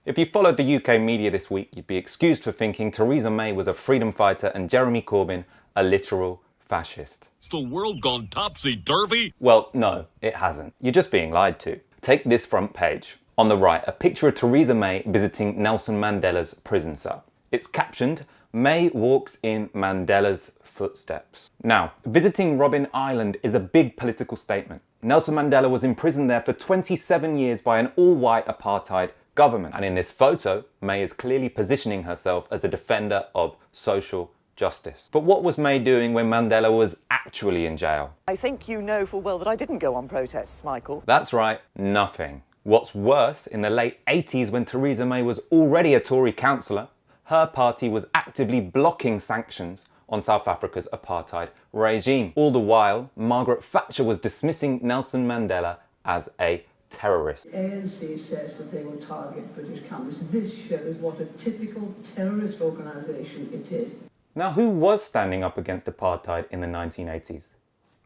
If you followed the UK media this week, you'd be excused for thinking Theresa May was a freedom fighter and Jeremy Corbyn a literal fascist. Has the world gone topsy-turvy? Well, no, it hasn't. You're just being lied to. Take this front page. On the right, a picture of Theresa May visiting Nelson Mandela's prison cell. It's captioned, "May walks in Mandela's footsteps." Now, visiting Robben Island is a big political statement. Nelson Mandela was imprisoned there for 27 years by an all-white apartheid government. And in this photo, May is clearly positioning herself as a defender of social justice. But what was May doing when Mandela was actually in jail? I think you know full well that I didn't go on protests, Michael. That's right, nothing. What's worse, in the late 80s when Theresa May was already a Tory councillor, her party was actively blocking sanctions on South Africa's apartheid regime. All the while, Margaret Thatcher was dismissing Nelson Mandela as a terrorist. The ANC says that they will target British campus. This shows what a typical terrorist organisation it is. Now, who was standing up against apartheid in the 1980s?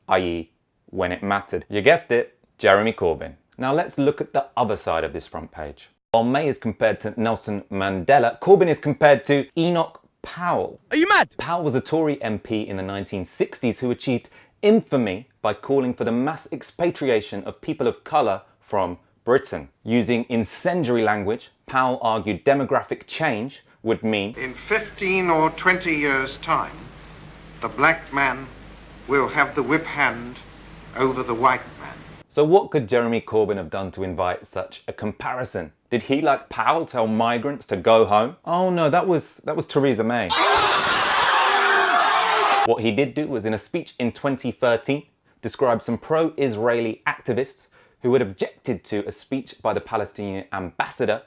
i.e., when it mattered. You guessed it, Jeremy Corbyn. Now let's look at the other side of this front page. While May is compared to Nelson Mandela, Corbyn is compared to Enoch Powell. Are you mad? Powell was a Tory MP in the 1960s who achieved infamy by calling for the mass expatriation of people of colour from Britain. Using incendiary language, Powell argued demographic change would mean in 15 or 20 years' time, the black man will have the whip hand over the white man. So what could Jeremy Corbyn have done to invite such a comparison? Did he, like Powell, tell migrants to go home? Oh no, that was Theresa May. What he did do was, in a speech in 2013, describe some pro-Israeli activists who had objected to a speech by the Palestinian ambassador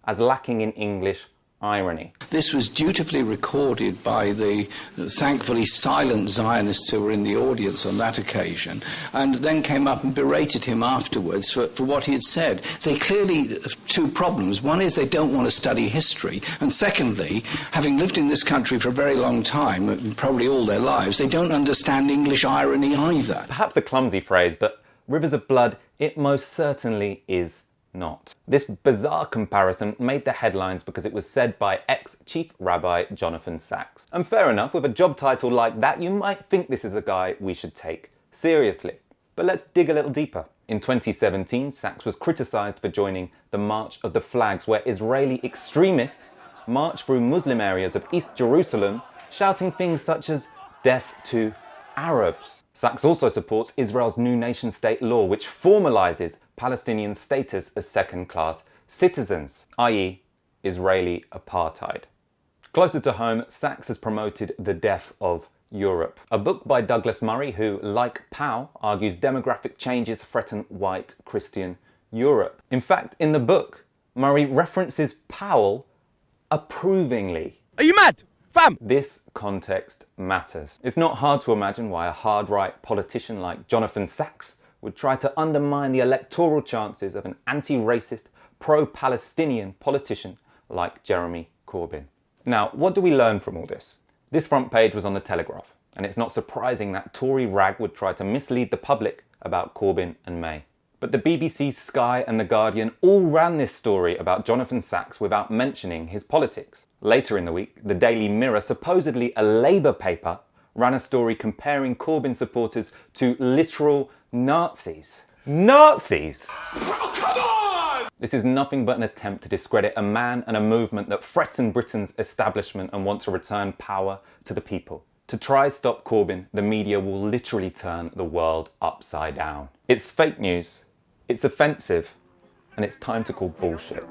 as lacking in English irony. This was dutifully recorded by the thankfully silent Zionists who were in the audience on that occasion, and then came up and berated him afterwards for what he had said. They clearly have two problems. One is they don't want to study history, and secondly, having lived in this country for a very long time, probably all their lives, they don't understand English irony either. Perhaps a clumsy phrase, but rivers of blood, it most certainly is not. This bizarre comparison made the headlines because it was said by ex-Chief Rabbi Jonathan Sacks. And fair enough, with a job title like that, you might think this is a guy we should take seriously. But let's dig a little deeper. In 2017, Sacks was criticised for joining the March of the Flags, where Israeli extremists marched through Muslim areas of East Jerusalem, shouting things such as "Death to Arabs." Sacks also supports Israel's new nation-state law, which formalises Palestinian status as second-class citizens, i.e. Israeli apartheid. Closer to home, Sacks has promoted The Death of Europe, a book by Douglas Murray who, like Powell, argues demographic changes threaten white Christian Europe. In fact, in the book, Murray references Powell approvingly. Are you mad? Fam! This context matters. It's not hard to imagine why a hard-right politician like Jonathan Sacks would try to undermine the electoral chances of an anti-racist, pro-Palestinian politician like Jeremy Corbyn. Now, what do we learn from all this? This front page was on the Telegraph, and it's not surprising that Tory rag would try to mislead the public about Corbyn and May. But the BBC, Sky and The Guardian all ran this story about Jonathan Sacks without mentioning his politics. Later in the week, the Daily Mirror, supposedly a Labour paper, ran a story comparing Corbyn supporters to literal Nazis. Nazis? Oh, come on! This is nothing but an attempt to discredit a man and a movement that threaten Britain's establishment and want to return power to the people. To try stop Corbyn, the media will literally turn the world upside down. It's fake news, it's offensive, and it's time to call bullshit.